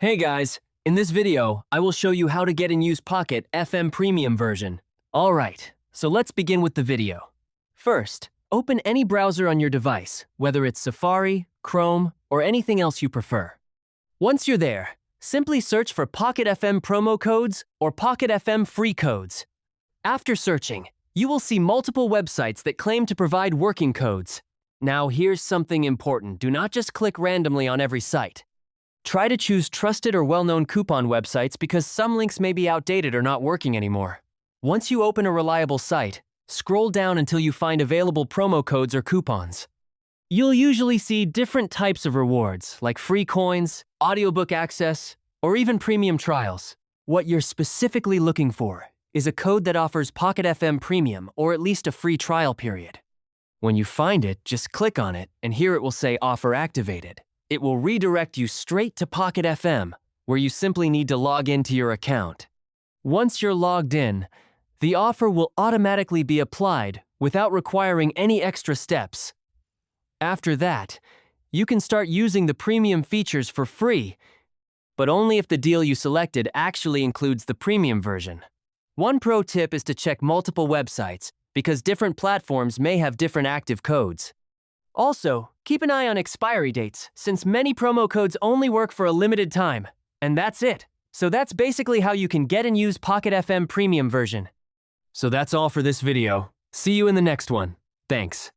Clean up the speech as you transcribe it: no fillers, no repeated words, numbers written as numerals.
Hey guys, in this video, I will show you how to get and use Pocket FM Premium version. Alright, so let's begin with the video. First, open any browser on your device, whether it's Safari, Chrome, or anything else you prefer. Once you're there, simply search for Pocket FM promo codes or Pocket FM free codes. After searching, you will see multiple websites that claim to provide working codes. Now here's something important, do not just click randomly on every site. Try to choose trusted or well-known coupon websites because some links may be outdated or not working anymore. Once you open a reliable site, scroll down until you find available promo codes or coupons. You'll usually see different types of rewards, like free coins, audiobook access, or even premium trials. What you're specifically looking for is a code that offers Pocket FM Premium or at least a free trial period. When you find it, just click on it, and here it will say Offer Activated. It will redirect you straight to Pocket FM, where you simply need to log into your account. Once you're logged in, the offer will automatically be applied without requiring any extra steps. After that, you can start using the premium features for free, but only if the deal you selected actually includes the premium version. One pro tip is to check multiple websites, because different platforms may have different active codes. Also, keep an eye on expiry dates, since many promo codes only work for a limited time. And that's it. So that's basically how you can get and use Pocket FM Premium version. So that's all for this video. See you in the next one. Thanks.